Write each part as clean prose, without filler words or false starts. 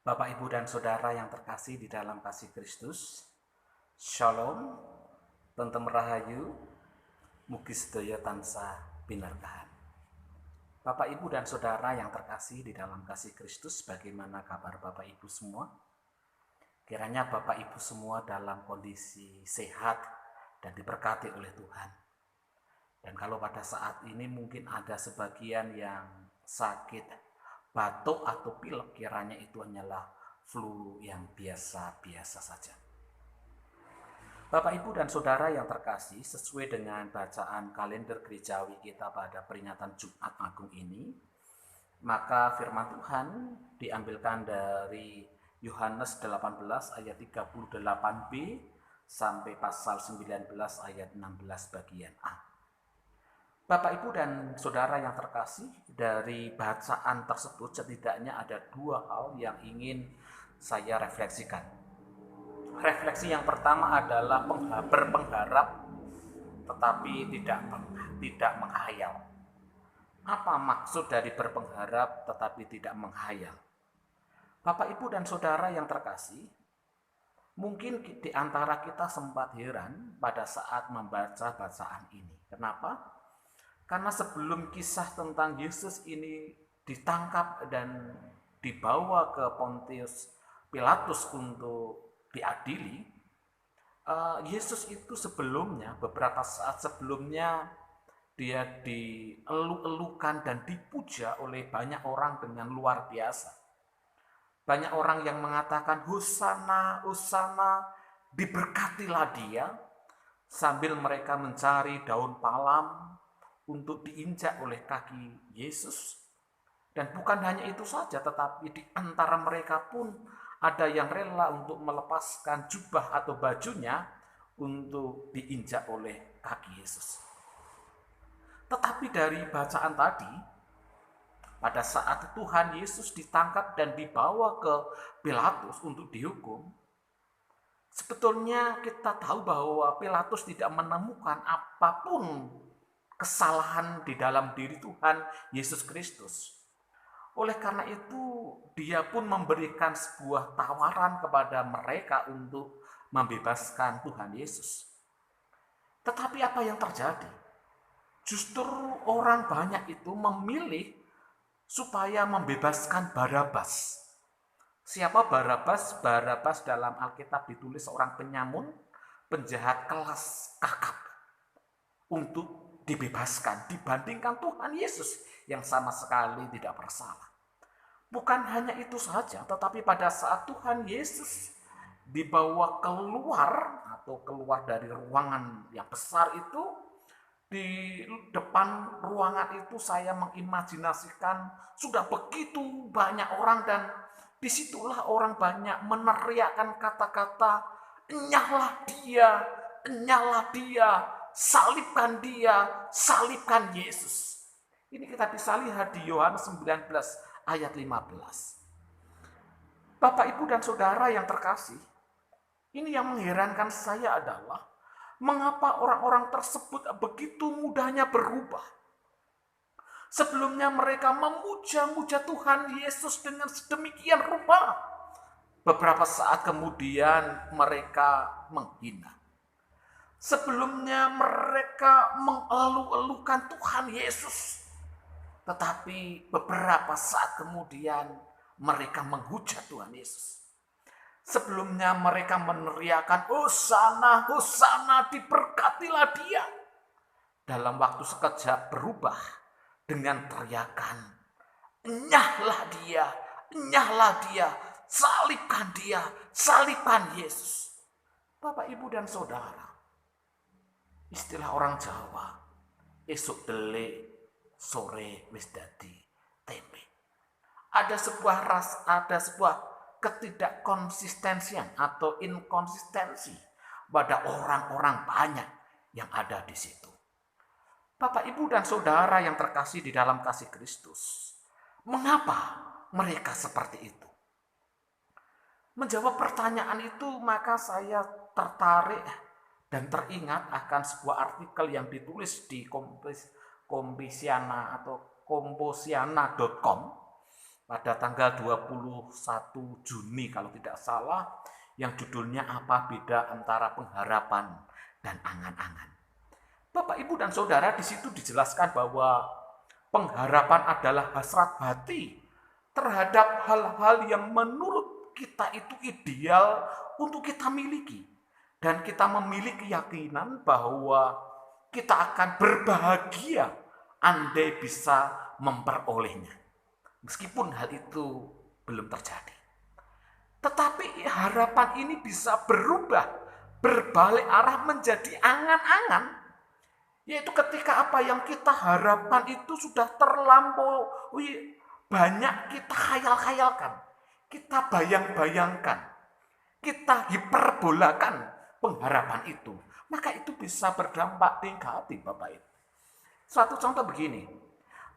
Bapak, Ibu, dan Saudara yang terkasih di dalam kasih Kristus, Shalom, Tentem Rahayu, Mugi Sedaya tansah binarkahan. Bapak, Ibu, dan Saudara yang terkasih di dalam kasih Kristus, bagaimana kabar Bapak Ibu semua? Kiranya Bapak Ibu semua dalam kondisi sehat dan diberkati oleh Tuhan. Dan kalau pada saat ini mungkin ada sebagian yang sakit, batuk atau pilek, kiranya itu hanyalah flu yang biasa-biasa saja. Bapak, Ibu, dan Saudara yang terkasih, sesuai dengan bacaan kalender gerejawi kita pada peringatan Jumat Agung ini, maka firman Tuhan diambilkan dari Yohanes 18 ayat 38b sampai pasal 19 ayat 16 bagian A. Bapak, Ibu, dan Saudara yang terkasih, dari bacaan tersebut setidaknya ada dua hal yang ingin saya refleksikan. Refleksi yang pertama adalah berpengharap tetapi tidak menghayal. Apa maksud dari berpengharap tetapi tidak menghayal? Bapak, Ibu, dan Saudara yang terkasih, mungkin di antara kita sempat heran pada saat membaca bacaan ini. Kenapa? Karena sebelum kisah tentang Yesus ini ditangkap dan dibawa ke Pontius Pilatus untuk diadili, Yesus itu sebelumnya, beberapa saat sebelumnya, dia dieluk-elukan dan dipuja oleh banyak orang dengan luar biasa. Banyak orang yang mengatakan, Hosana, Hosana, diberkatilah dia, sambil mereka mencari daun palam untuk diinjak oleh kaki Yesus. Dan bukan hanya itu saja, tetapi di antara mereka pun ada yang rela untuk melepaskan jubah atau bajunya untuk diinjak oleh kaki Yesus. Tetapi dari bacaan tadi, pada saat Tuhan Yesus ditangkap dan dibawa ke Pilatus untuk dihukum, sebetulnya kita tahu bahwa Pilatus tidak menemukan apapun kesalahan di dalam diri Tuhan Yesus Kristus. Oleh karena itu, dia pun memberikan sebuah tawaran kepada mereka untuk membebaskan Tuhan Yesus. Tetapi apa yang terjadi? Justru orang banyak itu memilih supaya membebaskan Barabas. Siapa Barabas? Barabas dalam Alkitab ditulis seorang penyamun, penjahat kelas kakap, untuk dibebaskan dibandingkan Tuhan Yesus yang sama sekali tidak bersalah. Bukan hanya itu saja, tetapi pada saat Tuhan Yesus dibawa keluar atau keluar dari ruangan yang besar itu, di depan ruangan itu saya mengimajinasikan sudah begitu banyak orang, dan disitulah orang banyak meneriakkan kata-kata, enyahlah dia, salibkan dia, salibkan Yesus. Ini kita bisa lihat di Yohanes 19 ayat 15. Bapak, Ibu, dan Saudara yang terkasih, ini yang mengherankan saya adalah mengapa orang-orang tersebut begitu mudahnya berubah. Sebelumnya mereka memuja-muja Tuhan Yesus dengan sedemikian rupa. Beberapa saat kemudian mereka menghina. Sebelumnya mereka mengeluh-elukan Tuhan Yesus. Tetapi beberapa saat kemudian mereka menghujat Tuhan Yesus. Sebelumnya mereka meneriakan, Hosana, Hosana, diberkatilah dia. Dalam waktu sekejap berubah dengan teriakan, enyahlah dia, salibkan Yesus. Bapak, Ibu, dan Saudara, istilah orang Jawa, esuk delik, sore wis dadi tempe. Ada sebuah ketidakkonsistensian atau inkonsistensi pada orang-orang banyak yang ada di situ. Bapak, Ibu, dan Saudara yang terkasih di dalam kasih Kristus, mengapa mereka seperti itu? Menjawab pertanyaan itu, maka saya tertarik dan teringat akan sebuah artikel yang ditulis di Komposiana atau komposiana.com, pada tanggal 21 Juni kalau tidak salah, yang judulnya apa beda antara pengharapan dan angan-angan. Bapak, Ibu, dan Saudara, di situ dijelaskan bahwa pengharapan adalah hasrat hati terhadap hal-hal yang menurut kita itu ideal untuk kita miliki. Dan kita memiliki keyakinan bahwa kita akan berbahagia andai bisa memperolehnya. Meskipun hal itu belum terjadi. Tetapi harapan ini bisa berubah, berbalik arah menjadi angan-angan. Yaitu ketika apa yang kita harapkan itu sudah terlampaui banyak kita khayal-khayalkan. Kita bayang-bayangkan. Kita hiperbolakan pengharapan itu. Maka itu bisa berdampak negatif, Bapak Ibu. Suatu contoh begini.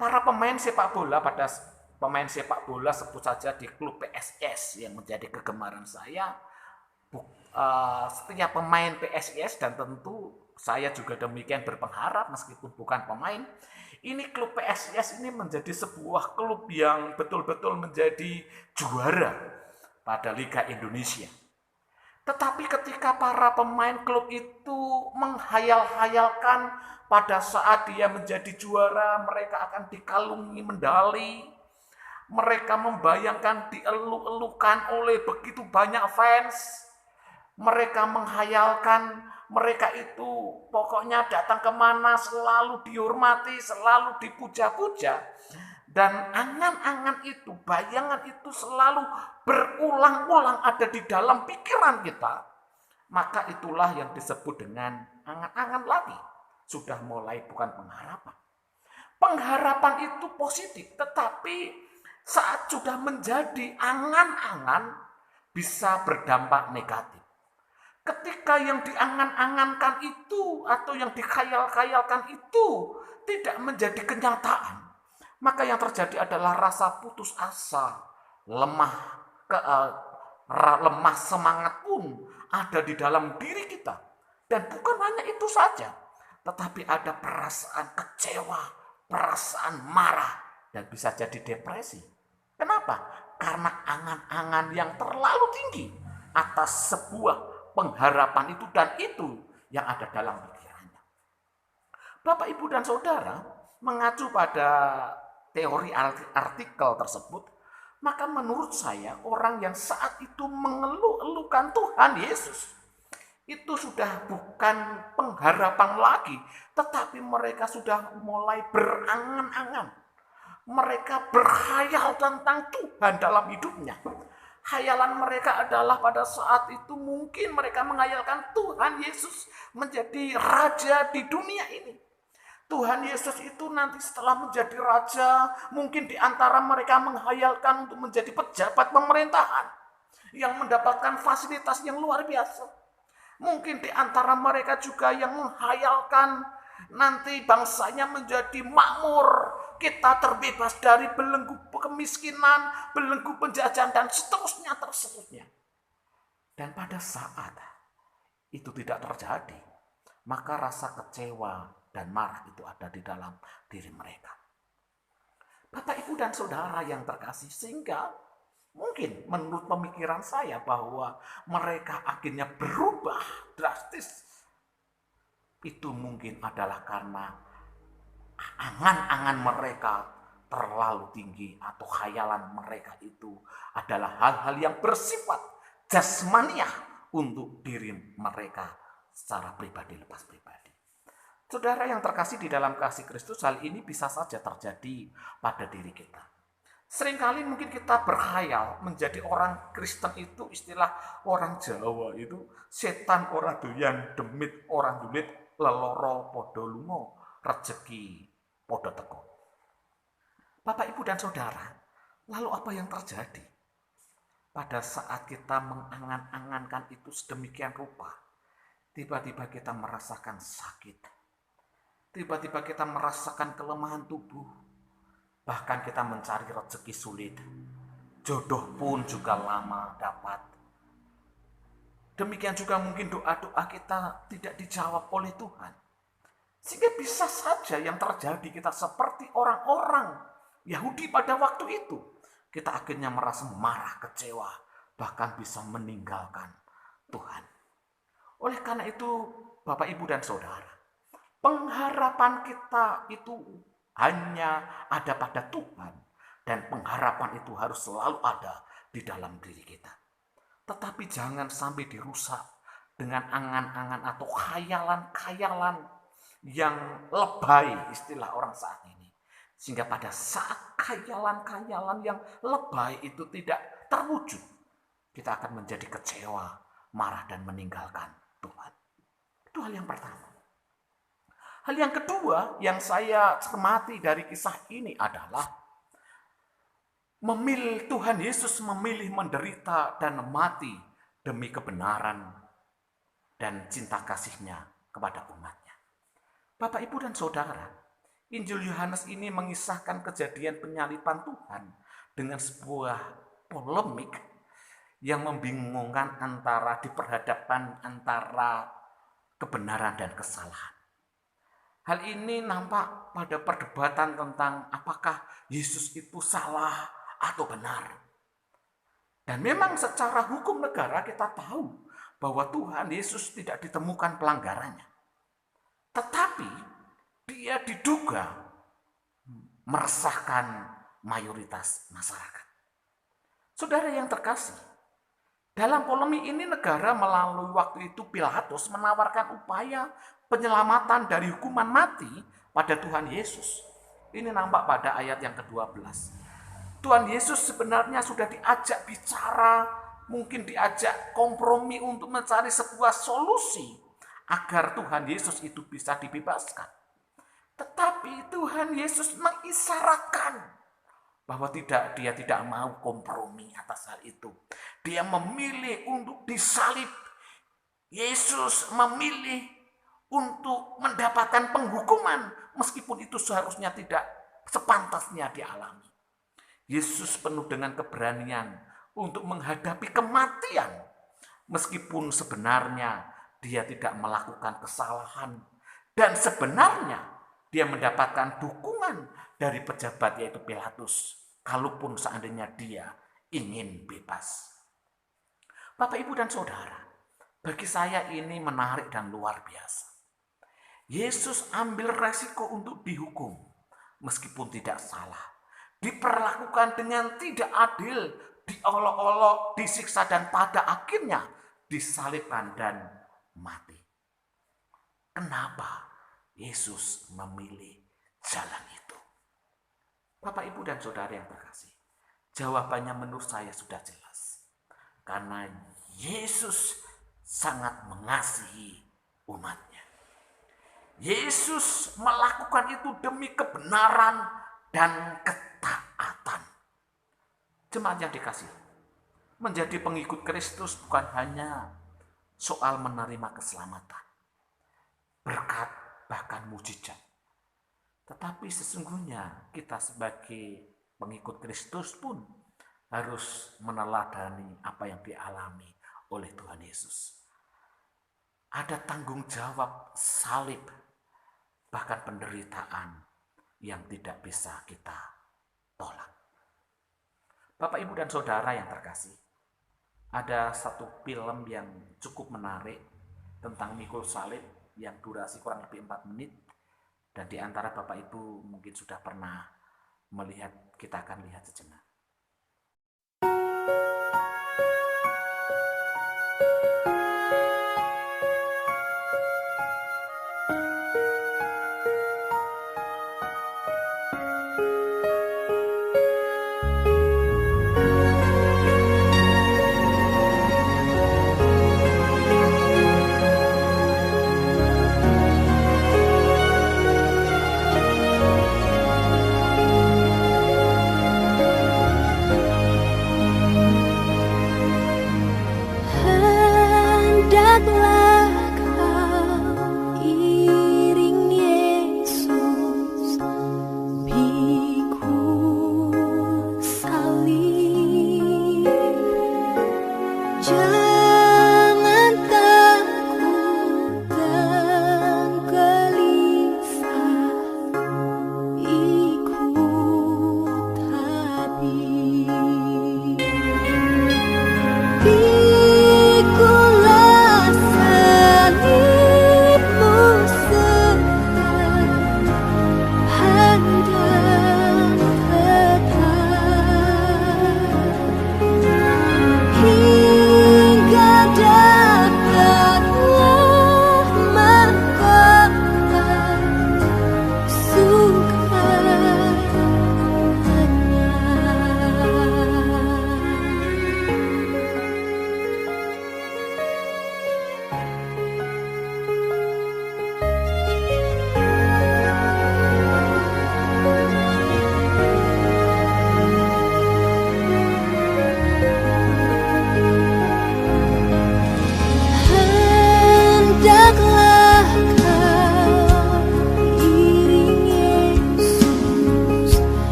Para pemain sepak bola sebut saja di klub PSIS yang menjadi kegemaran saya. Setiap pemain PSIS, dan tentu saya juga demikian berpengharap meskipun bukan pemain, ini klub PSIS ini menjadi sebuah klub yang betul-betul menjadi juara pada Liga Indonesia. Tetapi ketika para pemain klub itu menghayal-hayalkan pada saat dia menjadi juara, mereka akan dikalungi medali. Mereka membayangkan dieluk-elukan oleh begitu banyak fans. Mereka menghayalkan mereka itu pokoknya datang kemana selalu dihormati, selalu dipuja-puja. Dan angan-angan itu, bayangan itu selalu berulang-ulang ada di dalam pikiran kita. Maka itulah yang disebut dengan angan-angan lagi. Sudah mulai bukan pengharapan. Pengharapan itu positif, tetapi saat sudah menjadi angan-angan bisa berdampak negatif. Ketika yang diangan-angankan itu atau yang dikhayal-khayalkan itu tidak menjadi kenyataan, maka yang terjadi adalah rasa putus asa, lemah semangat pun ada di dalam diri kita. Dan bukan hanya itu saja, tetapi ada perasaan kecewa, perasaan marah, dan bisa jadi depresi. Kenapa? Karena angan-angan yang terlalu tinggi atas sebuah pengharapan itu, dan itu yang ada dalam pikirannya. Bapak, Ibu, dan Saudara, mengacu pada teori artikel tersebut, maka menurut saya orang yang saat itu mengeluh-elukan Tuhan Yesus itu sudah bukan pengharapan lagi, tetapi mereka sudah mulai berangan-angan. Mereka berkhayal tentang Tuhan dalam hidupnya. Khayalan mereka adalah pada saat itu mungkin mereka menghayalkan Tuhan Yesus menjadi raja di dunia ini. Tuhan Yesus itu nanti setelah menjadi raja, mungkin di antara mereka menghayalkan untuk menjadi pejabat pemerintahan yang mendapatkan fasilitas yang luar biasa. Mungkin di antara mereka juga yang menghayalkan nanti bangsanya menjadi makmur, kita terbebas dari belenggu kemiskinan, belenggu penjajahan, dan seterusnya. Dan pada saat itu tidak terjadi, maka rasa kecewa dan marah itu ada di dalam diri mereka. Bapak, Ibu, dan Saudara yang terkasih, sehingga mungkin menurut pemikiran saya bahwa mereka akhirnya berubah drastis. Itu mungkin adalah karena angan-angan mereka terlalu tinggi, atau khayalan mereka itu adalah hal-hal yang bersifat jasmaniah untuk diri mereka secara pribadi, lepas pribadi. Saudara yang terkasih di dalam kasih Kristus, hal ini bisa saja terjadi pada diri kita. Seringkali mungkin kita berkhayal menjadi orang Kristen itu, istilah orang Jawa itu, setan ora doyan demit, orang dulit leloro podo lungo, rejeki podo teko. Bapak, Ibu, dan Saudara, lalu apa yang terjadi? Pada saat kita mengangan-angankan itu sedemikian rupa, tiba-tiba kita merasakan sakit. Tiba-tiba kita merasakan kelemahan tubuh. Bahkan kita mencari rezeki sulit. Jodoh pun juga lama dapat. Demikian juga mungkin doa-doa kita tidak dijawab oleh Tuhan. Sehingga bisa saja yang terjadi kita seperti orang-orang Yahudi pada waktu itu. kita akhirnya merasa marah, kecewa, bahkan bisa meninggalkan Tuhan. Oleh karena itu, Bapak, Ibu, dan Saudara, pengharapan kita itu hanya ada pada Tuhan, dan pengharapan itu harus selalu ada di dalam diri kita. Tetapi jangan sampai dirusak dengan angan-angan atau khayalan-khayalan yang lebay, istilah orang saat ini. Sehingga pada saat khayalan-khayalan yang lebay itu tidak terwujud, kita akan menjadi kecewa, marah, dan meninggalkan Tuhan. Itu hal yang pertama. Hal yang kedua yang saya cermati dari kisah ini adalah Tuhan Yesus memilih menderita dan mati demi kebenaran dan cinta kasih-Nya kepada umat-Nya. Bapak, Ibu, dan Saudara, Injil Yohanes ini mengisahkan kejadian penyaliban Tuhan dengan sebuah polemik yang membingungkan diperhadapkan antara kebenaran dan kesalahan. Hal ini nampak pada perdebatan tentang apakah Yesus itu salah atau benar. Dan memang secara hukum negara kita tahu bahwa Tuhan Yesus tidak ditemukan pelanggarannya. Tetapi dia diduga meresahkan mayoritas masyarakat. Saudara yang terkasih, dalam polemik ini negara melalui waktu itu Pilatus menawarkan upaya penyelamatan dari hukuman mati pada Tuhan Yesus. Ini nampak pada ayat yang ke-12. Tuhan Yesus sebenarnya sudah diajak bicara, mungkin diajak kompromi untuk mencari sebuah solusi agar Tuhan Yesus itu bisa dibebaskan. Tetapi Tuhan Yesus mengisyaratkan bahwa dia tidak mau kompromi atas hal itu. Dia memilih untuk disalib. Yesus memilih untuk mendapatkan penghukuman meskipun itu seharusnya tidak sepantasnya dialami. Yesus penuh dengan keberanian untuk menghadapi kematian meskipun sebenarnya dia tidak melakukan kesalahan dan sebenarnya dia mendapatkan dukungan dari pejabat yaitu Pilatus kalaupun seandainya dia ingin bebas. Bapak, Ibu, dan Saudara, bagi saya ini menarik dan luar biasa. Yesus ambil resiko untuk dihukum meskipun tidak salah. Diperlakukan dengan tidak adil, diolok-olok, disiksa, dan pada akhirnya disalibkan dan mati. Kenapa Yesus memilih jalan itu? Bapak, Ibu, dan Saudara yang terkasih, jawabannya menurut saya sudah jelas. Karena Yesus sangat mengasihi umatnya. Yesus melakukan itu demi kebenaran dan ketaatan. Jemaat yang dikasihi, menjadi pengikut Kristus bukan hanya soal menerima keselamatan, berkat, bahkan mujizat. Tetapi sesungguhnya kita sebagai pengikut Kristus pun harus meneladani apa yang dialami oleh Tuhan Yesus. Ada tanggung jawab salib, bahkan penderitaan yang tidak bisa kita tolak. Bapak, Ibu, dan Saudara yang terkasih, ada satu film yang cukup menarik tentang mikul salib yang durasi kurang lebih 4 menit. Dan di antara Bapak Ibu mungkin sudah pernah melihat, kita akan lihat sejenak.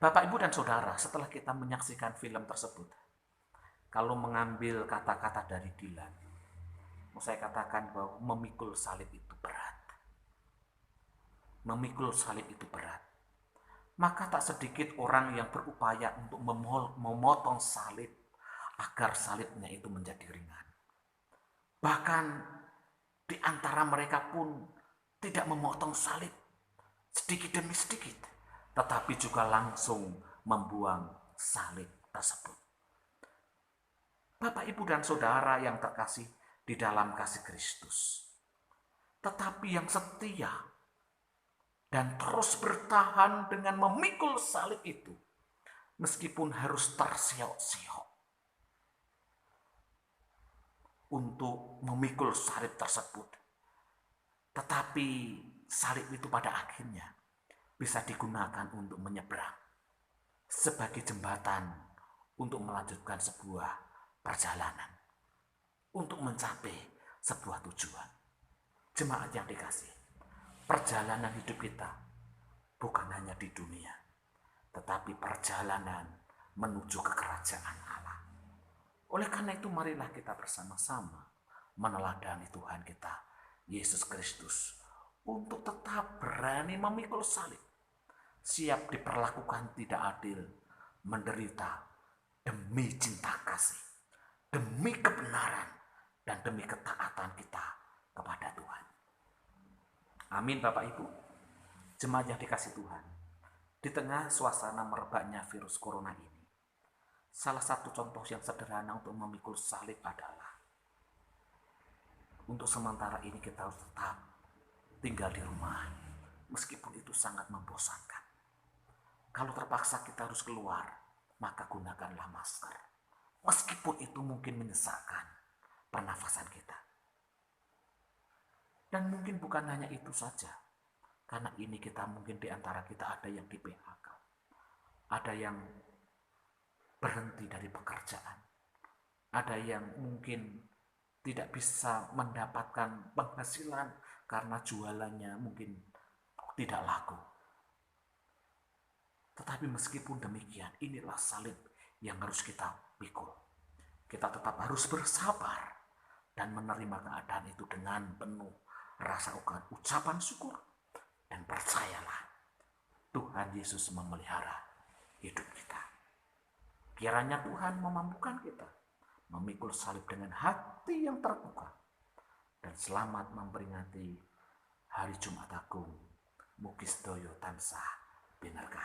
Bapak, Ibu, dan Saudara, setelah kita menyaksikan film tersebut, kalau mengambil kata-kata dari Dylan, saya katakan bahwa memikul salib itu berat. Memikul salib itu berat. Maka tak sedikit orang yang berupaya untuk memotong salib agar salibnya itu menjadi ringan. Bahkan di antara mereka pun tidak memotong salib sedikit demi sedikit, tetapi juga langsung membuang salib tersebut. Bapak, Ibu, dan Saudara yang terkasih di dalam kasih Kristus, tetapi yang setia dan terus bertahan dengan memikul salib itu, meskipun harus tersiok-siok untuk memikul salib tersebut, tetapi salib itu pada akhirnya bisa digunakan untuk menyeberang sebagai jembatan untuk melanjutkan sebuah perjalanan, untuk mencapai sebuah tujuan. Jemaat yang dikasih, perjalanan hidup kita bukan hanya di dunia, tetapi perjalanan menuju ke kerajaan Allah. Oleh karena itu, marilah kita bersama-sama meneladani Tuhan kita, Yesus Kristus, untuk tetap berani memikul salib, siap diperlakukan tidak adil, menderita demi cinta kasih, demi kebenaran, dan demi ketaatan kita kepada Tuhan. Amin, Bapak Ibu. Jemaat yang dikasih Tuhan, di tengah suasana merebaknya virus corona ini, salah satu contoh yang sederhana untuk memikul salib adalah untuk sementara ini kita harus tetap tinggal di rumah, meskipun itu sangat membosankan. Kalau terpaksa kita harus keluar, maka gunakanlah masker, meskipun itu mungkin menyesakkan pernafasan kita. Dan mungkin bukan hanya itu saja, karena ini kita mungkin di antara kita ada yang di PHK, ada yang berhenti dari pekerjaan, ada yang mungkin tidak bisa mendapatkan penghasilan karena jualannya mungkin tidak laku. Tetapi meskipun demikian, inilah salib yang harus kita pikul. Kita tetap harus bersabar dan menerima keadaan itu dengan penuh rasa ucapan syukur. Dan percayalah, Tuhan Yesus memelihara hidup kita. Kiranya Tuhan memampukan kita memikul salib dengan hati yang terbuka dan selamat memperingati Hari Jumat Agung. Mugi sedaya tansah binarga.